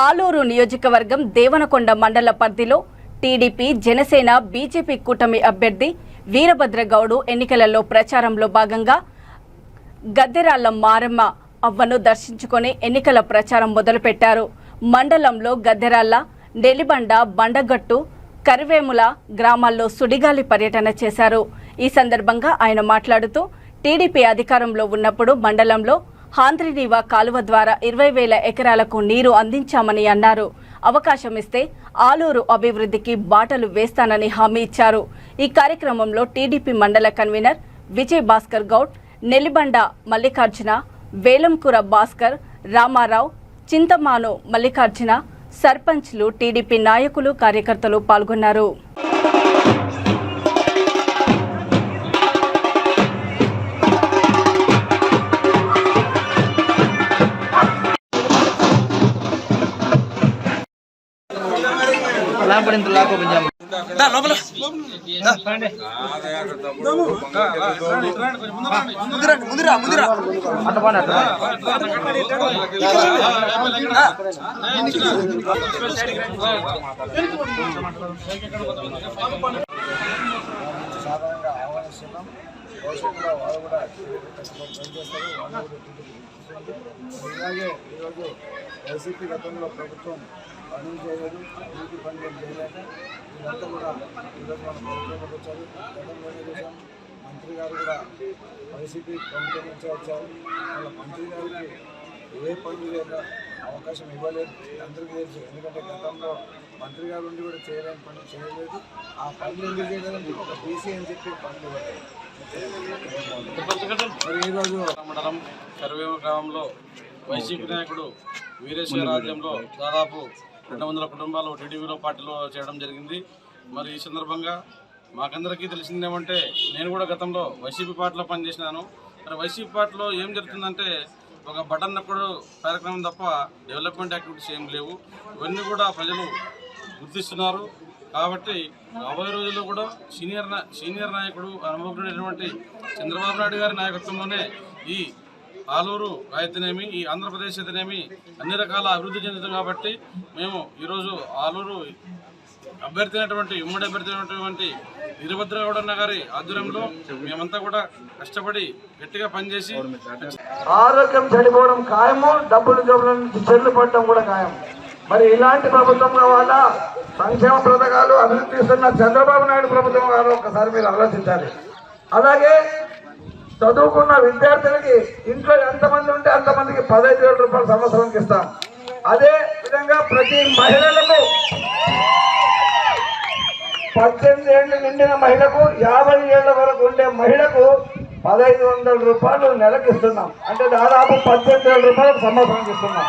ఆలూరు నియోజకవర్గం దేవనకొండ మండల పరిధిలో టీడీపీ, జనసేన, బీజేపీ కూటమి అభ్యర్థి వీరభద్రగౌడ్ ఎన్నికలలో ప్రచారంలో భాగంగా గద్దెరాళ్ల మారమ్మ అవ్వను దర్శించుకొని ఎన్నికల ప్రచారం మొదలుపెట్టారు. మండలంలో గద్దెరాళ్ల, నెల్లిబండ, బండగట్టు, కరివేముల గ్రామాల్లో సుడిగాలి పర్యటన చేశారు. ఈ సందర్భంగా ఆయన మాట్లాడుతూ టీడీపీ అధికారంలో ఉన్నప్పుడు మండలంలో హాంద్రినీవా కాలువ ద్వారా 20,000 ఎకరాలకు నీరు అందించామని అన్నారు. అవకాశం ఇస్తే ఆలూరు అభివృద్ధికి బాటలు వేస్తానని హామీ ఇచ్చారు. ఈ కార్యక్రమంలో టీడీపీ మండల కన్వీనర్ విజయ్ భాస్కర్ గౌడ్, నెల్లిబండ మల్లికార్జున, వేలంకూర భాస్కర్, రామారావు, చింతమాను మల్లికార్జున, సర్పంచ్లు, టీడీపీ నాయకులు, కార్యకర్తలు పాల్గొన్నారు. సాధారణంగా ఆహ్వానిస్తున్నాం. భవిష్యత్తులో వాళ్ళు కూడా పనిచేస్తారు. ఇలాగే ఈరోజు వైసీపీ గతంలో ప్రభుత్వం పనులు చేయలేదు, అభివృద్ధి పనులు చేయలేక వీళ్ళంతా కూడా ఈరోజు మన ప్రభుత్వంలోకి వచ్చారు. గతంలోనే చూసాం, మంత్రి గారు కూడా వైసీపీ ప్రభుత్వం నుంచే వచ్చారు. వాళ్ళ మంత్రి గారికి ఏ పనులు లేక అవకాశం ఇవ్వలేదు, అందరికీ తెలుసు. ఎందుకంటే గతంలో మంత్రి గారు ఉండి కూడా చేయలేని పనులు చేయలేదు. ఆ పనులు ఎందుకు చేయలేదని ఒక బీసీ అని చెప్పి పనులు ఇవ్వలేదు. మరి ఈరోజు మండలం కరివేమ గ్రామంలో వైసీపీ నాయకుడు వీరేశ్వర రాజ్యంలో దాదాపు 200 కుటుంబాలు టీడీపీలో పార్టీలో చేయడం జరిగింది. మరి ఈ సందర్భంగా మాకందరికీ తెలిసింది ఏమంటే, నేను కూడా గతంలో వైసీపీ పార్టీలో పనిచేసినాను. మరి వైసీపీ పార్టీలో ఏం జరుగుతుందంటే, ఒక బటన్ నొక్కడు కార్యక్రమం తప్ప డెవలప్మెంట్ యాక్టివిటీస్ ఏం లేవు. ఇవన్నీ కూడా ప్రజలు గుర్తిస్తున్నారు. కాబట్టి రాబోయే రోజుల్లో కూడా సీనియర్ నాయకుడు, అనుభవజ్ఞుడైనటువంటి చంద్రబాబు నాయుడు గారి నాయకత్వంలోనే ఈ ఆలూరు అయితేనేమి, ఈ ఆంధ్రప్రదేశ్ అయితేనేమి అన్ని రకాల అభివృద్ధి చెందుతుంది. కాబట్టి మేము ఈరోజు ఆలూరు ఉమ్మడి అభ్యర్థి అయినటువంటి వీరభద్రగౌడ్ అన్న గారి ఆధ్వర్యంలో మేమంతా కూడా కష్టపడి గట్టిగా పనిచేసి ఆరోగ్యం చెడిపోవడం ఖాయము, డబ్బులు జబ్బుల నుంచి చెల్లు పడటం కూడా ఖాయం. మరి ఇలాంటి ప్రభుత్వం కావాలా? సంక్షేమ పథకాలు అభివృద్ధి ఇస్తున్న చంద్రబాబు నాయుడు ప్రభుత్వం గారు ఒకసారి మీరు ఆలోచించాలి. అలాగే చదువుకున్న విద్యార్థులకి ఇంట్లో ఎంతమంది ఉంటే అంతమందికి 15,000 రూపాయలు సంవత్సరానికి ఇస్తాం. అదే విధంగా ప్రతి మహిళలకు 18 ఏళ్ళు నిండిన మహిళకు 50 ఏళ్ల వరకు ఉండే మహిళకు 1,500 రూపాయలు నెలకి ఇస్తున్నాం. అంటే దాదాపు 18,000 రూపాయలు సంవత్సరానికి ఇస్తున్నాం.